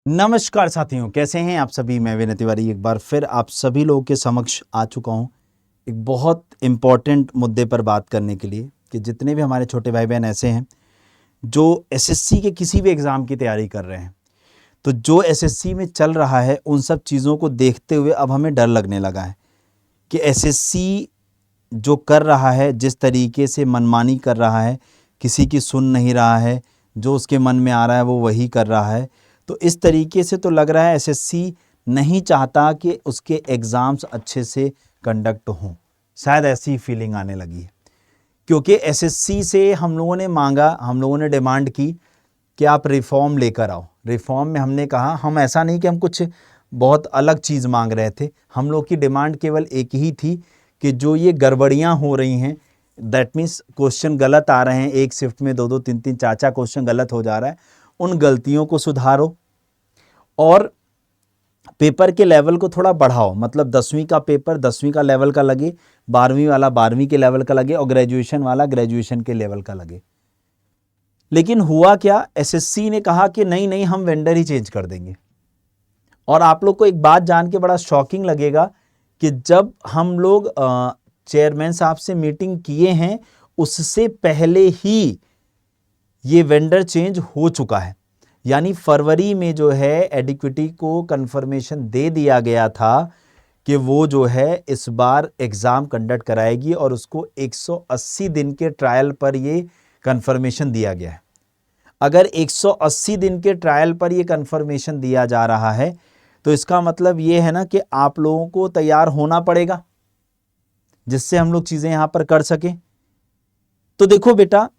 नमस्कार साथियों, कैसे हैं आप सभी। मैं विनय तिवारी एक बार फिर आप सभी लोगों के समक्ष आ चुका हूं एक बहुत इम्पॉर्टेंट मुद्दे पर बात करने के लिए कि जितने भी हमारे छोटे भाई बहन ऐसे हैं जो एसएससी के किसी भी एग्ज़ाम की तैयारी कर रहे हैं, तो जो एसएससी में चल रहा है उन सब चीज़ों को देखते हुए अब हमें डर लगने लगा है कि एसएससी जो कर रहा है, जिस तरीके से मनमानी कर रहा है, किसी की सुन नहीं रहा है, जो उसके मन में आ रहा है वो वही कर रहा है। तो इस तरीके से तो लग रहा है एसएससी नहीं चाहता कि उसके एग्ज़ाम्स अच्छे से कंडक्ट हों। शायद ऐसी फीलिंग आने लगी है, क्योंकि एसएससी से हम लोगों ने मांगा, हम लोगों ने डिमांड की कि आप रिफ़ॉर्म लेकर आओ। रिफ़ॉर्म में हमने कहा, हम ऐसा नहीं कि हम कुछ बहुत अलग चीज़ मांग रहे थे, हम लोग की डिमांड केवल एक ही थी कि जो ये गड़बड़ियाँ हो रही हैं, दैट मीन्स क्वेश्चन गलत आ रहे हैं, एक शिफ्ट में 2-2 3-3 4-4 क्वेश्चन गलत हो जा रहा है, उन गलतियों को सुधारो और पेपर के लेवल को थोड़ा बढ़ाओ। मतलब 10वीं का पेपर 10वीं का लेवल का लगे, 12वीं वाला 12वीं के लेवल का लगे और ग्रेजुएशन वाला ग्रेजुएशन के लेवल का लगे। लेकिन हुआ क्या, एसएससी ने कहा कि नहीं नहीं, हम वेंडर ही चेंज कर देंगे। और आप लोग को एक बात जान के बड़ा शॉकिंग लगेगा कि जब हम लोग चेयरमैन साहब से मीटिंग किए हैं, उससे पहले ही ये वेंडर चेंज हो चुका है। यानी फरवरी में जो है एडिक्विटी को कंफर्मेशन दे दिया गया था कि वो जो है इस बार एग्ज़ाम कंडक्ट कराएगी और उसको 180 दिन के ट्रायल पर ये कंफर्मेशन दिया गया है। अगर 180 दिन के ट्रायल पर ये कंफर्मेशन दिया जा रहा है तो इसका मतलब ये है ना कि आप लोगों को तैयार होना पड़ेगा, जिससे हम लोग चीज़ें यहाँ पर कर सकें। तो देखो बेटा,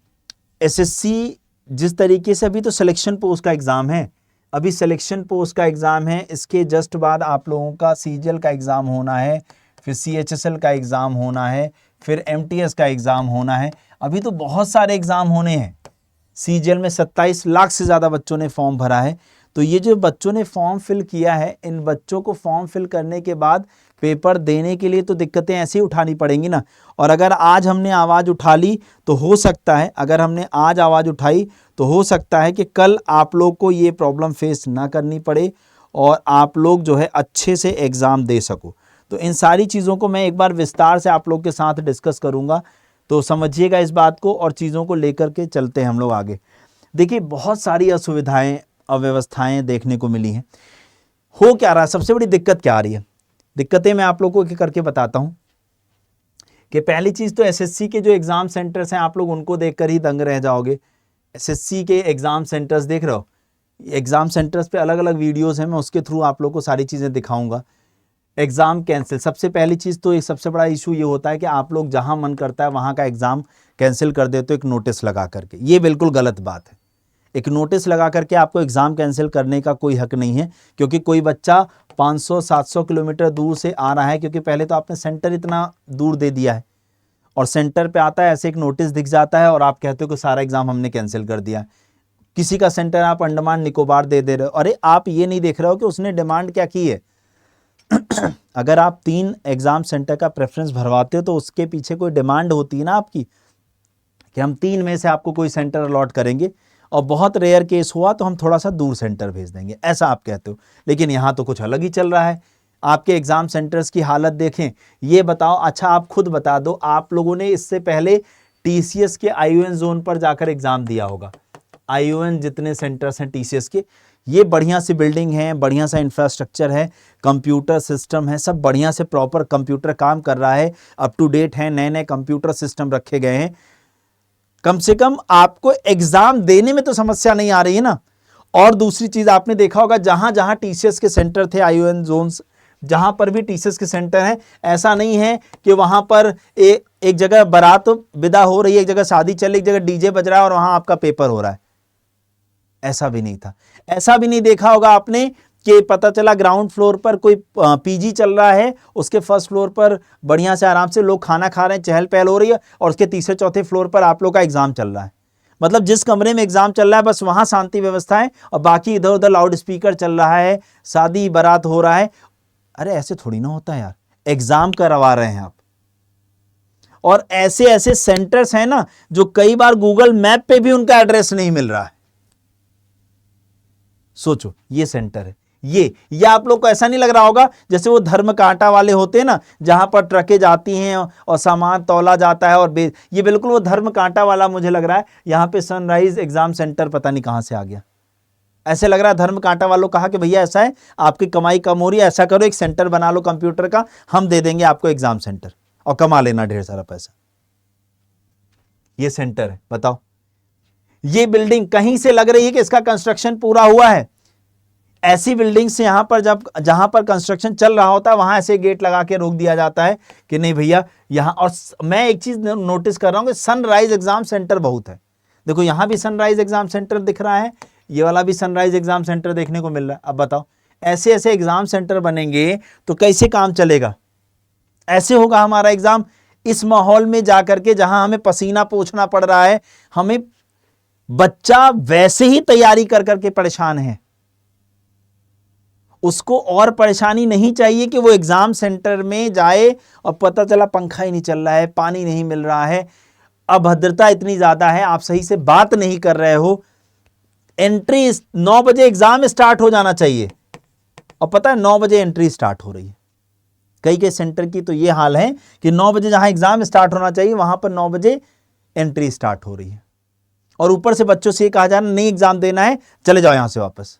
एसएससी जिस तरीके से, अभी तो सिलेक्शन पोस्ट का एग्ज़ाम है, अभी सिलेक्शन पोस्ट का एग्ज़ाम है, इसके जस्ट बाद आप लोगों का सीजीएल का एग्ज़ाम होना है, फिर सीएचएसएल का एग्ज़ाम होना है, फिर एमटीएस का एग्ज़ाम होना है। अभी तो बहुत सारे एग्ज़ाम होने हैं। सीजीएल में 27 लाख से ज़्यादा बच्चों ने फॉर्म भरा है। तो ये जो बच्चों ने फॉर्म फिल किया है, इन बच्चों को फॉर्म फिल करने के बाद पेपर देने के लिए तो दिक्कतें ऐसे ही उठानी पड़ेंगी ना। और अगर आज हमने आवाज़ उठा ली तो हो सकता है, अगर हमने आज आवाज़ उठाई तो हो सकता है कि कल आप लोग को ये प्रॉब्लम फेस ना करनी पड़े और आप लोग जो है अच्छे से एग्ज़ाम दे सको। तो इन सारी चीज़ों को मैं एक बार विस्तार से आप लोग के साथ डिस्कस करूँगा, तो समझिएगा इस बात को और चीज़ों को लेकर के चलते हैं हम लोग आगे। देखिए, बहुत सारी असुविधाएं, अव्यवस्थाएं देखने को मिली हैं। हो क्या रहा है, सबसे बड़ी दिक्कत क्या आ रही है? दिक्कतें मैं आप लोगों को एक करके बताता हूं कि पहली चीज़ तो एसएससी के जो एग्ज़ाम सेंटर्स हैं, आप लोग उनको देखकर ही दंग रह जाओगे। एसएससी के एग्ज़ाम सेंटर्स देख रहे हो, एग्ज़ाम सेंटर्स पे अलग अलग वीडियोज़ हैं, मैं उसके थ्रू आप लोग को सारी चीज़ें दिखाऊंगा। एग्ज़ाम कैंसिल, सबसे पहली चीज़ तो एक सबसे बड़ा इशू ये होता है कि आप लोग जहां मन करता है वहां का एग्ज़ाम कैंसिल कर देते हो एक नोटिस लगा करके। ये बिल्कुल गलत बात है। एक नोटिस लगा करके आपको एग्ज़ाम कैंसिल करने का कोई हक नहीं है, क्योंकि कोई बच्चा 500-700 किलोमीटर दूर से आ रहा है, क्योंकि पहले तो आपने सेंटर इतना दूर दे दिया है और सेंटर पे आता है, ऐसे एक नोटिस दिख जाता है और आप कहते हो कि सारा एग्ज़ाम हमने कैंसिल कर दिया। किसी का सेंटर आप अंडमान निकोबार दे दे रहे हो। अरे आप ये नहीं देख रहे हो कि उसने डिमांड क्या की है। अगर आप 3 एग्ज़ाम सेंटर का प्रेफरेंस भरवाते हो तो उसके पीछे कोई डिमांड होती है ना आपकी, कि हम 3 में से आपको कोई सेंटर अलॉट करेंगे और बहुत रेयर केस हुआ तो हम थोड़ा सा दूर सेंटर भेज देंगे, ऐसा आप कहते हो। लेकिन यहाँ तो कुछ अलग ही चल रहा है। आपके एग्ज़ाम सेंटर्स की हालत देखें। ये बताओ, अच्छा आप खुद बता दो, आप लोगों ने इससे पहले टीसीएस के आईओएन जोन पर जाकर एग्ज़ाम दिया होगा। आईओएन जितने सेंटर्स हैं टीसीएस के, ये बढ़िया सी बिल्डिंग है, बढ़िया सा इंफ्रास्ट्रक्चर है, कंप्यूटर सिस्टम है, सब बढ़िया से प्रॉपर कंप्यूटर काम कर रहा है, अप टू डेट है, नए नए कंप्यूटर सिस्टम रखे गए हैं। कम से कम आपको एग्जाम देने में तो समस्या नहीं आ रही है ना। और दूसरी चीज आपने देखा होगा, जहां जहां टीसीएस के सेंटर थे, आईओएन जोन्स, जहां पर भी टीसीएस के सेंटर हैं, ऐसा नहीं है कि वहां पर एक जगह बारात विदा हो रही है, एक जगह शादी चल रही, एक जगह डीजे बज रहा है और वहां आपका पेपर हो रहा है। ऐसा भी नहीं था। ऐसा भी नहीं देखा होगा आपने कि पता चला ग्राउंड फ्लोर पर कोई पीजी चल रहा है, उसके फर्स्ट फ्लोर पर बढ़िया से आराम से लोग खाना खा रहे हैं, चहल पहल हो रही है, और उसके तीसरे चौथे फ्लोर पर आप लोग का एग्जाम चल रहा है। मतलब जिस कमरे में एग्जाम चल रहा है बस वहां शांति व्यवस्था है और बाकी इधर उधर लाउड स्पीकर चल रहा है, शादी बारात हो रहा है। अरे ऐसे थोड़ी ना होता है यार, एग्जाम करवा रहे हैं आप। और ऐसे ऐसे सेंटर्स हैं ना जो कई बार गूगल मैप पे भी उनका एड्रेस नहीं मिल रहा है। सोचो, ये सेंटर है। ये आप लोग को ऐसा नहीं लग रहा होगा जैसे वो धर्म कांटा वाले होते हैं ना, जहां पर ट्रकें जाती हैं और सामान तौला जाता है और ये बिल्कुल वो धर्म कांटा वाला मुझे लग रहा है। यहाँ पे सनराइज एग्जाम सेंटर पता नहीं कहां से आ गया। ऐसे लग रहा है धर्म कांटा वालों कहा कि भैया ऐसा है, आपकी कमाई कम हो रही है, ऐसा करो एक सेंटर बना लो कंप्यूटर का, हम दे देंगे आपको एग्जाम सेंटर और कमा लेना ढेर सारा पैसा। ये सेंटर है, बताओ। ये बिल्डिंग कहीं से लग रही है कि इसका कंस्ट्रक्शन पूरा हुआ है। ऐसी बिल्डिंग से यहां पर जहां पर कंस्ट्रक्शन चल रहा होता है वहां ऐसे गेट लगा के रोक दिया जाता है कि नहीं भैया यहां। और मैं एक चीज नोटिस कर रहा हूं कि सनराइज एग्जाम सेंटर बहुत है। देखो यहां भी सनराइज एग्जाम सेंटर दिख रहा है, ये वाला भी सनराइज एग्जाम सेंटर देखने को मिल रहा है। अब बताओ, ऐसे ऐसे एग्जाम सेंटर बनेंगे तो कैसे काम चलेगा? ऐसे होगा हमारा एग्जाम इस माहौल में जाकर के जहां हमें पसीना पोंछना पड़ रहा है, हमें बच्चा वैसे ही तैयारी कर करके परेशान है। उसको और परेशानी नहीं चाहिए कि वो एग्जाम सेंटर में जाए और पता चला पंखा ही नहीं चल रहा है, पानी नहीं मिल रहा है, अभद्रता इतनी ज्यादा है, आप सही से बात नहीं कर रहे हो। एंट्री 9 बजे एग्जाम स्टार्ट हो जाना चाहिए और पता है 9 बजे एंट्री स्टार्ट हो रही है। कई कई सेंटर की तो ये हाल है कि 9 बजे जहां एग्जाम स्टार्ट होना चाहिए वहां पर 9 बजे एंट्री स्टार्ट हो रही है। और ऊपर से बच्चों से कहा जा रहा नहीं एग्जाम देना है, चले जाओ यहां से वापस।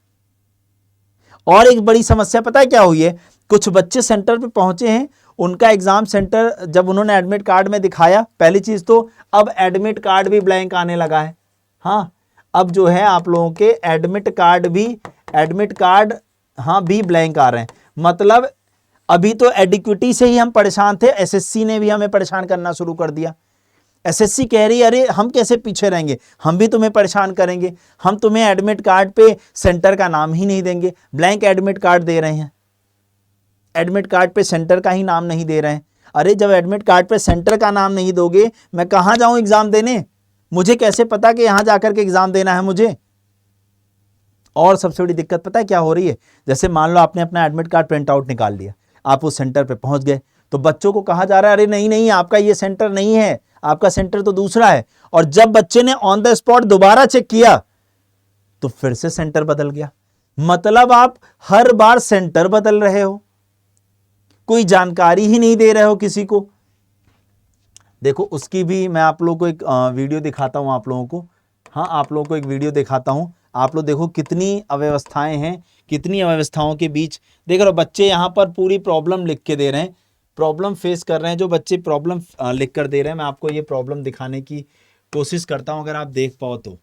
और एक बड़ी समस्या पता है क्या हुई है? कुछ बच्चे सेंटर पे पहुंचे हैं, उनका एग्जाम सेंटर जब उन्होंने एडमिट कार्ड में दिखाया, पहली चीज तो अब एडमिट कार्ड भी ब्लैंक आने लगा है। हाँ, अब जो है आप लोगों के एडमिट कार्ड भी ब्लैंक आ रहे हैं। मतलब अभी तो एडिक्विटी से ही हम परेशान थे, एसएससी ने भी हमें परेशान करना शुरू कर दिया। एसएससी कह रही है अरे हम कैसे पीछे रहेंगे, हम भी तुम्हें परेशान करेंगे, हम तुम्हें एडमिट कार्ड पे सेंटर का नाम ही नहीं देंगे। ब्लैंक एडमिट कार्ड दे रहे हैं, एडमिट कार्ड पे सेंटर का ही नाम नहीं दे रहे हैं। अरे जब एडमिट कार्ड पे सेंटर का नाम नहीं दोगे, मैं कहां जाऊं एग्जाम देने? मुझे कैसे पता कि यहां जाकर के एग्जाम देना है मुझे? और सबसे बड़ी दिक्कत पता है क्या हो रही है? जैसे मान लो आपने अपना एडमिट कार्ड प्रिंट आउट निकाल लिया, आप उस सेंटर पे पहुंच गए, तो बच्चों को कहा जा रहा है अरे नहीं नहीं आपका ये सेंटर नहीं है, आपका सेंटर तो दूसरा है। और जब बच्चे ने ऑन द स्पॉट दोबारा चेक किया तो फिर से सेंटर बदल गया। मतलब आप हर बार सेंटर बदल रहे हो, कोई जानकारी ही नहीं दे रहे हो किसी को। देखो उसकी भी मैं आप लोगों को एक वीडियो दिखाता हूं आप लोगों को। हाँ, आप लोगों को एक वीडियो दिखाता हूं। आप लोग देखो कितनी अव्यवस्थाएं हैं, कितनी अव्यवस्थाओं के बीच देख रहे हो। बच्चे यहां पर पूरी प्रॉब्लम लिख के दे रहे हैं, प्रॉब्लम फेस कर रहे हैं जो बच्चे, प्रॉब्लम लिख कर दे रहे हैं। मैं आपको ये प्रॉब्लम दिखाने की कोशिश करता हूं, अगर आप देख पाओ तो,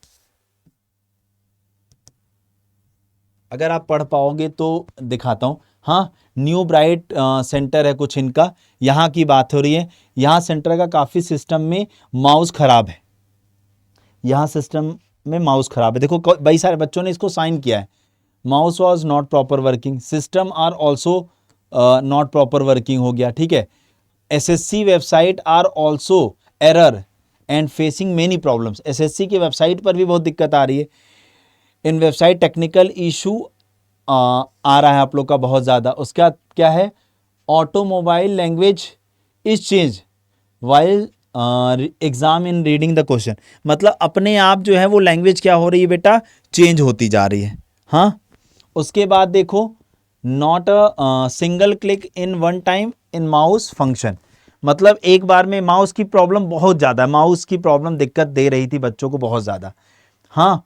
अगर आप पढ़ पाओगे तो दिखाता हूं। हाँ, न्यू ब्राइट सेंटर है कुछ इनका, यहाँ की बात हो रही है। यहाँ सेंटर का काफ़ी सिस्टम में माउस खराब है, यहाँ सिस्टम में माउस खराब है। देखो कई सारे बच्चों ने इसको साइन किया है, mouse was not proper working, system are also not proper working हो गया। ठीक है, SSC website are also error and facing many problems. SSC की वेबसाइट पर भी बहुत दिक्कत आ रही है। इन वेबसाइट टेक्निकल इशू आ रहा है आप लोग का बहुत ज़्यादा। उसका क्या है? Automobile language is change while exam in reading the question. मतलब अपने आप जो है वो लैंग्वेज क्या हो रही है बेटा, चेंज होती जा रही है। हाँ, उसके बाद देखो not a single click in one time in mouse function. मतलब एक बार में माउस की प्रॉब्लम बहुत ज़्यादा, माउस की प्रॉब्लम दिक्कत दे रही थी बच्चों को बहुत ज़्यादा। हाँ,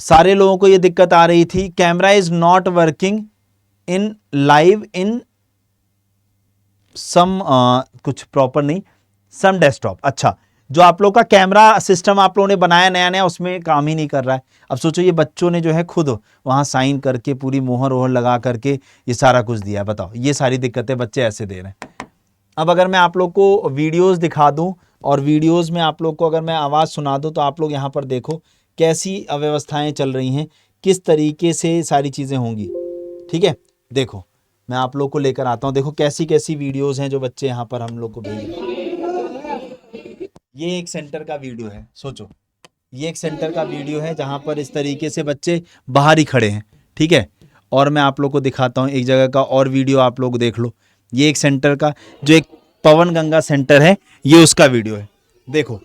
सारे लोगों को ये दिक्कत आ रही थी। Camera is not working in live in some कुछ प्रॉपर नहीं, सम डेस्कटॉप। अच्छा, जो आप लोग का कैमरा सिस्टम आप लोगों ने बनाया नया नया, उसमें काम ही नहीं कर रहा है। अब सोचो ये बच्चों ने जो है खुद वहां साइन करके पूरी मोहर वोहर लगा करके ये सारा कुछ दिया है। बताओ, ये सारी दिक्कतें बच्चे ऐसे दे रहे हैं। अब अगर मैं आप लोग को वीडियोस दिखा दूं और वीडियोस में आप लोग को अगर मैं आवाज़ सुना दूं तो आप लोग यहाँ पर देखो कैसी अव्यवस्थाएं चल रही हैं, किस तरीके से सारी चीज़ें होंगी। ठीक है, देखो मैं आप लोग को लेकर आता हूँ। देखो कैसी कैसी वीडियोस हैं जो बच्चे यहाँ पर हम लोग को भेज रहे हैं। ये एक सेंटर का वीडियो है, सोचो ये एक सेंटर का वीडियो है जहाँ पर इस तरीके से बच्चे बाहर ही खड़े हैं। ठीक है, और मैं आप लोग को दिखाता हूँ एक जगह का और वीडियो, आप लोग देख लो। ये एक सेंटर का, जो एक पवन गंगा सेंटर है, ये उसका वीडियो है। देखो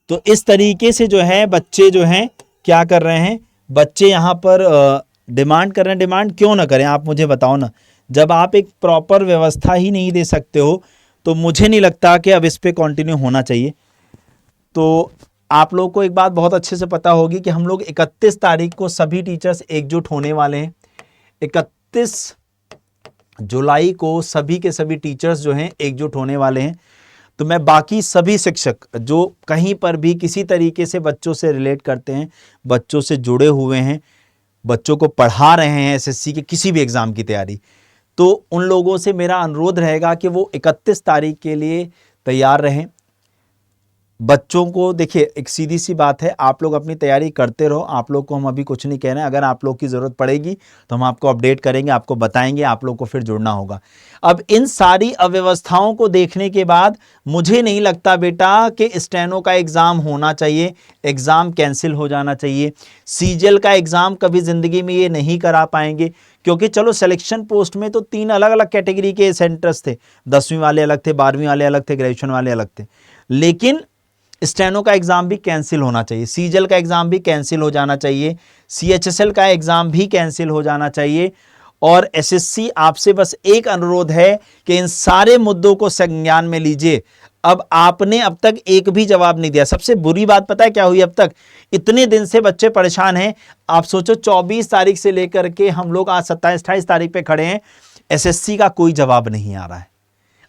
तो इस तरीके से जो है बच्चे जो हैं क्या कर रहे हैं, बच्चे यहाँ पर डिमांड कर रहे हैं। डिमांड क्यों ना करें, आप मुझे बताओ ना। जब आप एक प्रॉपर व्यवस्था ही नहीं दे सकते हो तो मुझे नहीं लगता कि अब इस पे कंटिन्यू होना चाहिए। तो आप लोग को एक बात बहुत अच्छे से पता होगी कि हम लोग 31 तारीख को सभी टीचर्स एकजुट होने वाले हैं। 31 जुलाई को सभी के सभी टीचर्स जो हैं एकजुट होने वाले हैं। तो मैं बाकी सभी शिक्षक जो कहीं पर भी किसी तरीके से बच्चों से रिलेट करते हैं, बच्चों से जुड़े हुए हैं, बच्चों को पढ़ा रहे हैं एसएससी के किसी भी एग्ज़ाम की तैयारी, तो उन लोगों से मेरा अनुरोध रहेगा कि वो 31 तारीख के लिए तैयार रहें। बच्चों को देखिए, एक सीधी सी बात है, आप लोग अपनी तैयारी करते रहो। आप लोग को हम अभी कुछ नहीं कह रहे हैं। अगर आप लोग की ज़रूरत पड़ेगी तो हम आपको अपडेट करेंगे, आपको बताएंगे, आप लोग को फिर जुड़ना होगा। अब इन सारी अव्यवस्थाओं को देखने के बाद मुझे नहीं लगता बेटा कि स्टेनो का एग्ज़ाम होना चाहिए, एग्ज़ाम कैंसिल हो जाना चाहिए। सीजीएल का एग्ज़ाम कभी ज़िंदगी में ये नहीं करा पाएंगे, क्योंकि चलो सिलेक्शन पोस्ट में तो 3 अलग अलग कैटेगरी के सेंटर्स थे, 10वीं वाले अलग थे, 12वीं वाले अलग थे, ग्रेजुएशन वाले अलग थे। लेकिन स्टेनो का एग्ज़ाम भी कैंसिल होना चाहिए, सीजीएल का एग्ज़ाम भी कैंसिल हो जाना चाहिए, सीएचएसएल का एग्ज़ाम भी कैंसिल हो जाना चाहिए। और एसएससी आपसे बस एक अनुरोध है कि इन सारे मुद्दों को संज्ञान में लीजिए। अब आपने अब तक एक भी जवाब नहीं दिया। सबसे बुरी बात पता है क्या हुई, अब तक इतने दिन से बच्चे परेशान हैं। आप सोचो 24 तारीख से लेकर के हम लोग आज 27-28 तारीख पे खड़े हैं, एसएससी का कोई जवाब नहीं आ रहा है।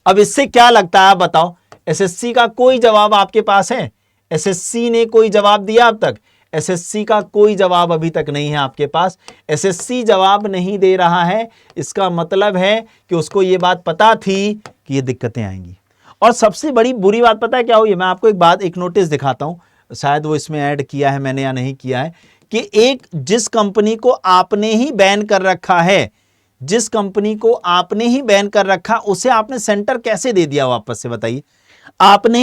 अब इससे क्या लगता है आप बताओ, एसएससी का कोई जवाब आपके पास है? एसएससी ने कोई जवाब दिया अब तक? एसएससी का कोई जवाब अभी तक नहीं है आपके पास। एसएससी जवाब नहीं दे रहा है, इसका मतलब है कि उसको ये बात पता थी कि ये दिक्कतें आएंगी। और सबसे बड़ी बुरी बात पता है क्या हुई? मैं आपको एक नोटिस दिखाता हूं, शायद वो इसमें ऐड किया है मैंने या नहीं किया है, कि एक जिस कंपनी को आपने ही बैन कर रखा है, जिस कंपनी को आपने ही बैन कर रखा, उसे आपने सेंटर कैसे दे दिया वापस से, बताइए। आपने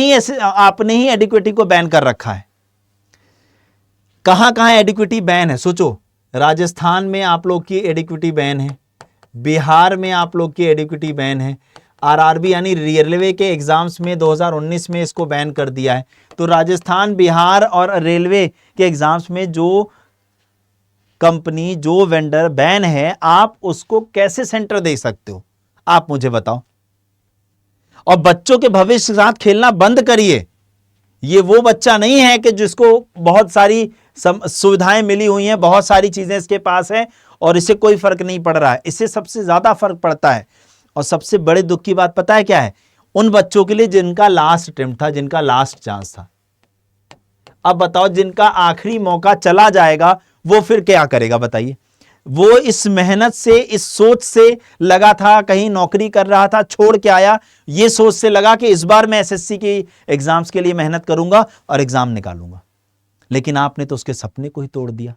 ही एडिक्विटी को बैन कर रखा है। कहां कहां एडिक्विटी बैन है सोचो। राजस्थान में आप लोग की एडिक्विटी बैन है, बिहार में आप लोग की एडिक्विटी बैन है, आरआरबी यानी रेलवे के एग्जाम्स में 2019 में इसको बैन कर दिया है। तो राजस्थान, बिहार और रेलवे के एग्जाम्स में जो कंपनी, जो वेंडर बैन है, आप उसको कैसे सेंटर दे सकते हो, आप मुझे बताओ। और बच्चों के भविष्य के साथ खेलना बंद करिए। ये वो बच्चा नहीं है कि जिसको बहुत सारी सुविधाएं मिली हुई हैं, बहुत सारी चीजें इसके पास हैं और इसे कोई फर्क नहीं पड़ रहा है। इससे सबसे ज्यादा फर्क पड़ता है। और सबसे बड़े दुख की बात पता है क्या है? उन बच्चों के लिए जिनका लास्ट अटेम्प्ट था, जिनका लास्ट चांस था। अब बताओ, जिनका आखिरी मौका चला जाएगा वो फिर क्या करेगा बताइए। वो इस मेहनत से, इस सोच से लगा था, कहीं नौकरी कर रहा था, छोड़ के आया, ये सोच से लगा कि इस बार मैं एसएससी के एग्जाम्स के लिए मेहनत करूंगा और एग्जाम निकालूंगा। लेकिन आपने तो उसके सपने को ही तोड़ दिया।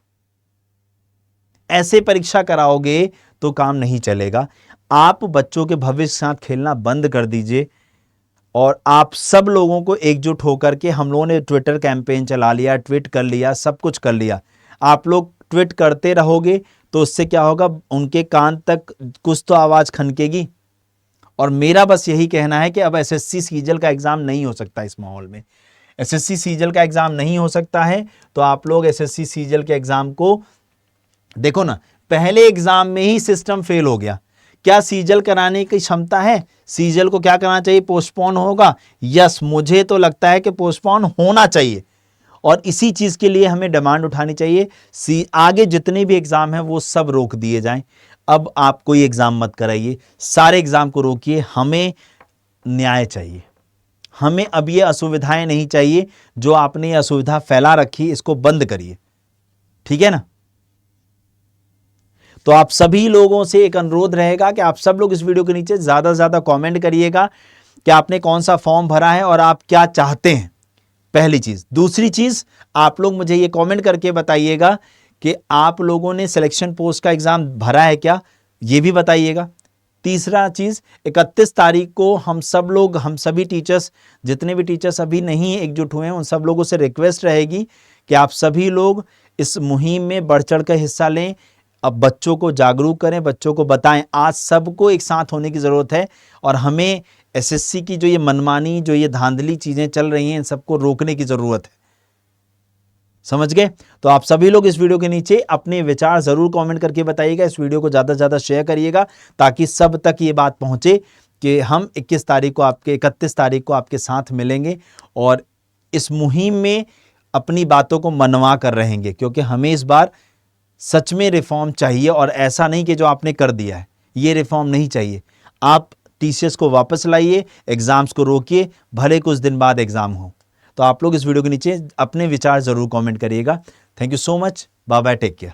ऐसे परीक्षा कराओगे तो काम नहीं चलेगा। आप बच्चों के भविष्य के साथ खेलना बंद कर दीजिए। और आप सब लोगों को एकजुट होकर के, हम लोगों ने ट्विटर कैंपेन चला लिया, ट्वीट कर लिया, सब कुछ कर लिया। आप लोग ट्वीट करते रहोगे तो उससे क्या होगा, उनके कान तक कुछ तो आवाज खनकेगी। और मेरा बस यही कहना है कि अब एसएससी सीजीएल का एग्जाम नहीं हो सकता इस माहौल में। एसएससी सीजीएल का एग्जाम नहीं हो सकता है तो आप लोग एसएससी सीजीएल के एग्जाम को देखो ना। पहले एग्जाम में ही सिस्टम फेल हो गया। क्या सीजीएल कराने की क्षमता है? सीजीएल को क्या करना चाहिए? पोस्टपोन होगा। यस, मुझे तो लगता है कि पोस्टपोन होना चाहिए और इसी चीज के लिए हमें डिमांड उठानी चाहिए। आगे जितने भी एग्जाम हैं वो सब रोक दिए जाएं। अब आप कोई एग्जाम मत कराइए, सारे एग्जाम को रोकिए। हमें न्याय चाहिए। हमें अब ये असुविधाएं नहीं चाहिए। जो आपने ये असुविधा फैला रखी, इसको बंद करिए, ठीक है ना। तो आप सभी लोगों से एक अनुरोध रहेगा कि आप सब लोग इस वीडियो के नीचे ज्यादा से ज्यादा कमेंट करिएगा कि आपने कौन सा फॉर्म भरा है और आप क्या चाहते हैं, पहली चीज। दूसरी चीज, आप लोग मुझे ये कमेंट करके बताइएगा कि आप लोगों ने सिलेक्शन पोस्ट का एग्जाम भरा है क्या, ये भी बताइएगा। तीसरा चीज, 31 तारीख को हम सब लोग, हम सभी टीचर्स, जितने भी टीचर्स अभी नहीं एकजुट हुए हैं, उन सब लोगों से रिक्वेस्ट रहेगी कि आप सभी लोग इस मुहिम में बढ़ चढ़ कर हिस्सा लें। अब बच्चों को जागरूक करें, बच्चों को बताएं। आज सबको एक साथ होने की जरूरत है और हमें एसएससी की जो ये मनमानी, जो ये धांधली चीजें चल रही हैं, इन सबको रोकने की जरूरत है। समझ गए? तो आप सभी लोग इस वीडियो के नीचे अपने विचार जरूर कमेंट करके बताइएगा। इस वीडियो को ज़्यादा से ज़्यादा शेयर करिएगा ताकि सब तक ये बात पहुंचे कि हम 31 तारीख को आपके साथ मिलेंगे और इस मुहिम में अपनी बातों को मनवा कर रहेंगे, क्योंकि हमें इस बार सच में रिफॉर्म चाहिए और ऐसा नहीं कि जो आपने कर दिया है, ये रिफॉर्म नहीं चाहिए। आप टीसीएस को वापस लाइए, एग्जाम्स को रोकिए, भले कुछ दिन बाद एग्जाम हो। तो आप लोग इस वीडियो के नीचे अपने विचार जरूर कमेंट करिएगा। Thank you so much, bye bye, take care.